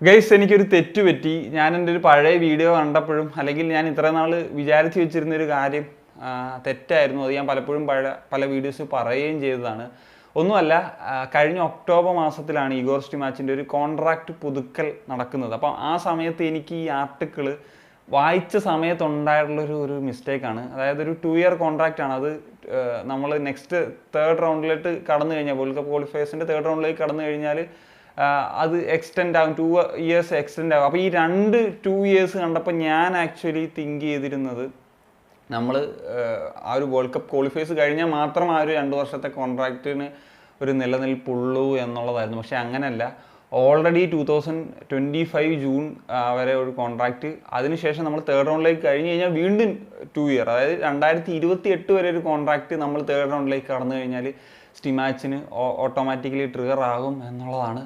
Guys എനിക്കൊരു തെറ്റ് പറ്റി. ഞാൻ എൻ്റെ ഒരു പഴയ വീഡിയോ കണ്ടപ്പോഴും അല്ലെങ്കിൽ ഞാൻ ഇത്ര നാൾ വിചാരിച്ച് വെച്ചിരുന്നൊരു കാര്യം തെറ്റായിരുന്നു. അത് ഞാൻ പലപ്പോഴും പല വീഡിയോസ് പറയുകയും ചെയ്തതാണ്. ഒന്നുമല്ല, കഴിഞ്ഞ ഒക്ടോബർ മാസത്തിലാണ് ഇഗോർ സ്റ്റിമാച്ചിൻ്റെ ഒരു കോൺട്രാക്റ്റ് പുതുക്കൽ നടക്കുന്നത്. അപ്പം ആ സമയത്ത് എനിക്ക് ഈ ആർട്ടിക്കിൾ വായിച്ച സമയത്തുണ്ടായിട്ടുള്ളൊരു മിസ്റ്റേക്കാണ്. അതായത് ഒരു 2 ഇയർ കോൺട്രാക്റ്റ് ആണ്. അത് നമ്മൾ നെക്സ്റ്റ് തേർഡ് റൗണ്ടിലേക്ക് കടന്നു കഴിഞ്ഞാൽ, വേൾഡ് കപ്പ് ക്വാളിഫയേഴ്സിൻ്റെ തേർഡ് റൗണ്ടിലേക്ക് കടന്നു കഴിഞ്ഞാൽ അത് എക്സ്റ്റെൻഡ് ആകും, 2 ഇയേഴ്സ് എക്സ്റ്റെൻഡ് ആകും. അപ്പോൾ ഈ 2 ഇയേഴ്സ് കണ്ടപ്പോൾ ഞാൻ ആക്ച്വലി തിങ്ക് ചെയ്തിരുന്നത് നമ്മൾ ആ ഒരു വേൾഡ് കപ്പ് ക്വാളിഫയേഴ്സ് കഴിഞ്ഞാൽ മാത്രം ആ ഒരു 2 വർഷത്തെ കോൺട്രാക്റ്റിന് ഒരു നിലനിൽപ്പുള്ളൂ എന്നുള്ളതായിരുന്നു. പക്ഷേ അങ്ങനെയല്ല. ഓൾറെഡി 2025 ജൂൺ വരെ ഒരു കോൺട്രാക്റ്റ്, അതിനുശേഷം നമ്മൾ തേർഡ് റൗണ്ടിലേക്ക് കഴിഞ്ഞ് കഴിഞ്ഞാൽ വീണ്ടും 2 ഇയർ, അതായത് 2028 വരെ ഒരു കോൺട്രാക്റ്റ് നമ്മൾ തേർഡ് റൗണ്ടിലേക്ക് കടന്നു കഴിഞ്ഞാൽ സ്റ്റിമാച്ചിന് ഓട്ടോമാറ്റിക്കലി ട്രിഗർ ആകും എന്നുള്ളതാണ്.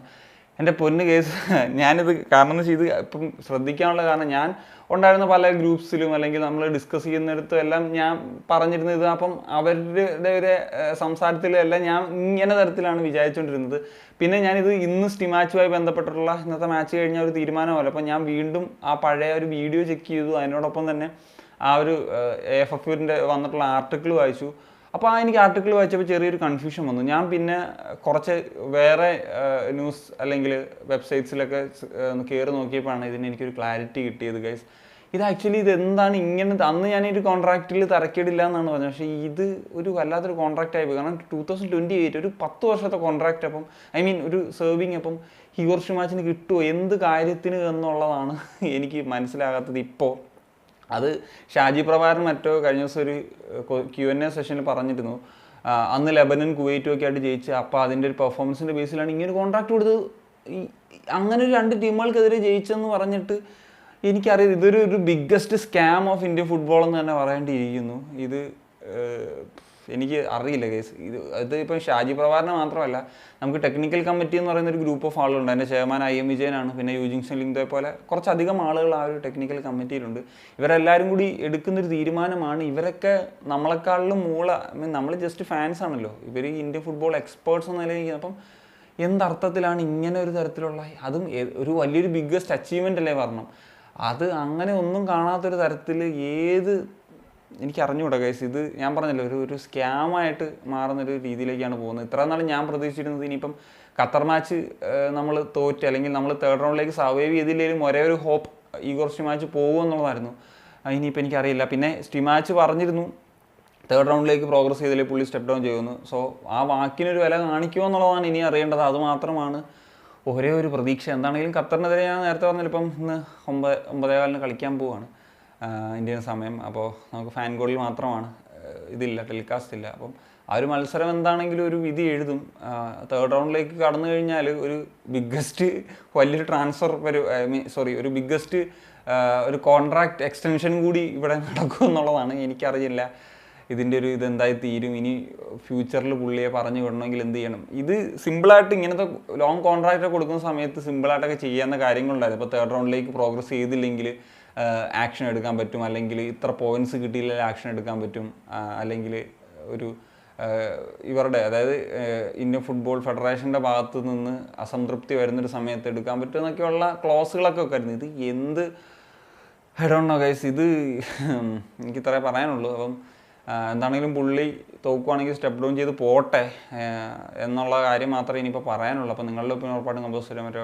എൻ്റെ പൊന്ന് കേസ്. ഞാനിത് കാരണം എന്ന് വെച്ചാൽ ഇത് ഇപ്പം ശ്രദ്ധിക്കാനുള്ള കാരണം, ഞാൻ ഉണ്ടായിരുന്ന പല ഗ്രൂപ്പ്സിലും അല്ലെങ്കിൽ നമ്മൾ ഡിസ്കസ് ചെയ്യുന്നിടത്തും എല്ലാം ഞാൻ പറഞ്ഞിരുന്നത്, അപ്പം അവരുടെ ഒരു സംസാരത്തിലും എല്ലാം ഞാൻ ഇങ്ങനെ തരത്തിലാണ് വിചാരിച്ചുകൊണ്ടിരുന്നത്. പിന്നെ ഞാനിത് ഇന്ന് സ്റ്റിമാച്ചുമായി ബന്ധപ്പെട്ടിട്ടുള്ള ഇന്നത്തെ മാച്ച് കഴിഞ്ഞ ഒരു തീരുമാനമല്ല. അപ്പം ഞാൻ വീണ്ടും ആ പഴയ ഒരു വീഡിയോ ചെക്ക് ചെയ്തു. അതിനോടൊപ്പം തന്നെ ആ ഒരു AFFന്റെ വന്നിട്ടുള്ള ആർട്ടിക്കിൾ വായിച്ചു. അപ്പോൾ എനിക്ക് ആർട്ടിക്കിൾ വായിച്ചപ്പോൾ ചെറിയൊരു കൺഫ്യൂഷൻ വന്നു. ഞാൻ പിന്നെ കുറച്ച് വേറെ ന്യൂസ് അല്ലെങ്കിൽ വെബ്സൈറ്റ്സിലൊക്കെ കയറി നോക്കിയപ്പോഴാണ് ഇതിന് എനിക്കൊരു ക്ലാരിറ്റി കിട്ടിയത്. ഗൈസ്, ഇത് ആക്ച്വലി ഇത് എന്താണ് ഇങ്ങനെ, അന്ന് ഞാനൊരു കോൺട്രാക്റ്റിൽ തറക്കിടില്ല എന്നാണ് പറഞ്ഞത്. പക്ഷേ ഇത് ഒരു വല്ലാത്തൊരു കോൺട്രാക്റ്റ് ആയിപ്പോയി. കാരണം 2028 ഒരു 10 വർഷത്തെ കോൺട്രാക്റ്റ്, അപ്പം ഒരു സെർവിങ്, അപ്പം ഇഗോർ സ്റ്റിമാച്ചിന് കിട്ടുമോ, എന്ത് കാര്യത്തിന് എന്നുള്ളതാണ് എനിക്ക് മനസ്സിലാകാത്തത് ഇപ്പോൾ. അത് ഷാജി പ്രഭാകരൻ മറ്റോ കഴിഞ്ഞ ദിവസം ഒരു Q&A സെഷനിൽ പറഞ്ഞിരുന്നു, അന്ന് ലെബനൻ കുവൈറ്റും ഒക്കെ ആയിട്ട് ജയിച്ച്, അപ്പോൾ അതിൻ്റെ ഒരു പെർഫോമൻസിൻ്റെ ബേസിലാണ് ഇങ്ങനെ ഒരു കോൺട്രാക്ട് കൊടുത്തത്. അങ്ങനെ ഒരു 2 ടീമുകൾക്കെതിരെ ജയിച്ചെന്ന് പറഞ്ഞിട്ട് എനിക്കറിയാം ഇതൊരു biggest scam of Indian football എന്ന് തന്നെ പറയേണ്ടിയിരിക്കുന്നു. ഇത് എനിക്ക് അറിയില്ല കേസ്. ഇത് ഇപ്പം ഷാജി പ്രഭാകരനെ മാത്രമല്ല, നമുക്ക് ടെക്നിക്കൽ കമ്മിറ്റി എന്ന് പറയുന്ന ഒരു ഗ്രൂപ്പ് ഓഫ് ആളുകളുണ്ട്. അതിൻ്റെ ചെയർമാൻ IM വിജയനാണ്. പിന്നെ യൂജിങ്സൺ ലിംഗ്തെ പോലെ കുറച്ചധികം ആളുകൾ ആ ഒരു ടെക്നിക്കൽ കമ്മിറ്റിയിലുണ്ട്. ഇവരെല്ലാവരും കൂടി എടുക്കുന്നൊരു തീരുമാനമാണ്. ഇവരൊക്കെ നമ്മളെക്കാളിലും നമ്മൾ ജസ്റ്റ് ഫാൻസ് ആണല്ലോ, ഇവർ ഇന്ത്യൻ ഫുട്ബോൾ എക്സ്പേർട്സ് എന്ന നിലയിൽ. അപ്പം എന്തർത്ഥത്തിലാണ് ഇങ്ങനെ ഒരു തരത്തിലുള്ള, അതും ഒരു വലിയൊരു ബിഗ്ഗസ്റ്റ് അച്ചീവ്മെൻ്റ് അല്ലേ പറഞ്ഞു. അത് അങ്ങനെ ഒന്നും കാണാത്തൊരു തരത്തിൽ എനിക്ക് അറിഞ്ഞുകൂടാ ഗൈസ്. ഇത് ഞാൻ പറഞ്ഞല്ലോ, ഒരു സ്കാമായിട്ട് മാറുന്നൊരു രീതിയിലേക്കാണ് പോകുന്നത്. ഇത്ര നാളും ഞാൻ പ്രതീക്ഷിച്ചിരുന്നത് ഇനിയിപ്പം ഖത്തർ മാച്ച് നമ്മൾ തോറ്റ് അല്ലെങ്കിൽ നമ്മൾ തേർഡ് റൗണ്ടിലേക്ക് സർവൈവ് ചെയ്തില്ലെങ്കിലും ഒരേ ഒരു ഹോപ്പ് ഇഗോർ സ്റ്റിമാച്ച് പോകുമെന്നുള്ളതായിരുന്നു. ഇനിയിപ്പോൾ എനിക്കറിയില്ല. പിന്നെ സ്റ്റിമാച്ച് പറഞ്ഞിരുന്നു തേർഡ് റൗണ്ടിലേക്ക് പ്രോഗ്രസ് ചെയ്തില്ലേ പുള്ളി സ്റ്റെപ്പ് ഡൗൺ ചെയ്യുമെന്ന്. സോ ആ വാക്കിനൊരു വില കാണിക്കുമോ എന്നുള്ളതാണ് ഇനി അറിയേണ്ടത്. അതുമാത്രമാണ് ഒരേ ഒരു പ്രതീക്ഷ. എന്താണെങ്കിലും ഖത്തറിനെതിരെ ഞാൻ നേരത്തെ പറഞ്ഞാൽ ഇപ്പം ഇന്ന് 9:15 കളിക്കാൻ പോവുകയാണ് ഇന്ത്യൻ സമയം. അപ്പോൾ നമുക്ക് ഫാൻ ഗോളിൽ മാത്രമാണ് ഇതില്ല, ടെലികാസ്റ്റ് ഇല്ല. അപ്പം ആ ഒരു മത്സരം എന്താണെങ്കിലും ഒരു വിധി എഴുതും. തേർഡ് റൗണ്ടിലേക്ക് കടന്നു കഴിഞ്ഞാൽ ഒരു ബിഗ്ഗസ്റ്റ് വലിയൊരു ട്രാൻസ്ഫർ ഒരു ബിഗ്ഗസ്റ്റ് ഒരു കോൺട്രാക്ട് എക്സ്റ്റൻഷൻ കൂടി ഇവിടെ നടക്കും എന്നുള്ളതാണ്. എനിക്കറിയില്ല ഇതിൻ്റെ ഇതെന്തായി തീരും. ഇനി ഫ്യൂച്ചറിൽ പുള്ളിയെ പറഞ്ഞു വിടണമെങ്കിൽ എന്ത് ചെയ്യണം. ഇത് സിമ്പിളായിട്ട് ഇങ്ങനത്തെ ലോങ് കോൺട്രാക്റ്റ് കൊടുക്കുന്ന സമയത്ത് സിമ്പിളായിട്ടൊക്കെ ചെയ്യാവുന്ന കാര്യങ്ങളുണ്ടായിരുന്നു. ഇപ്പോൾ തേർഡ് റൗണ്ടിലേക്ക് പ്രോഗ്രസ് ചെയ്തില്ലെങ്കിൽ ആക്ഷൻ എടുക്കാൻ പറ്റും, അല്ലെങ്കിൽ ഇത്ര പോയിൻറ്റ്സ് കിട്ടിയില്ലെങ്കിൽ ആക്ഷൻ എടുക്കാൻ പറ്റും, അല്ലെങ്കിൽ ഒരു ഇവരുടെ, അതായത് ഇന്ത്യൻ ഫുട്ബോൾ ഫെഡറേഷൻ്റെ ഭാഗത്തു നിന്ന് അസംതൃപ്തി വരുന്നൊരു സമയത്ത് എടുക്കാൻ പറ്റും എന്നൊക്കെയുള്ള ക്ലോസുകളൊക്കെ വെക്കായിരുന്നു. ഇത് എന്ത് ഐ ഡോണ്ട് നോ ഗൈസ്. ഇത് എനിക്ക് ഇത്രേ പറയാനുള്ളൂ. അപ്പം എന്താണെങ്കിലും പുള്ളി തോക്കുവാണെങ്കിൽ സ്റ്റെപ്പ് ഡൗൺ ചെയ്ത് പോട്ടെ എന്നുള്ള കാര്യം മാത്രമേ ഇനിയിപ്പോൾ പറയാനുള്ളൂ. അപ്പോൾ നിങ്ങളുടെ ഒപ്പം ഉറപ്പായിട്ടും കമ്പോസ് ചെയ്യാൻ പറ്റുക.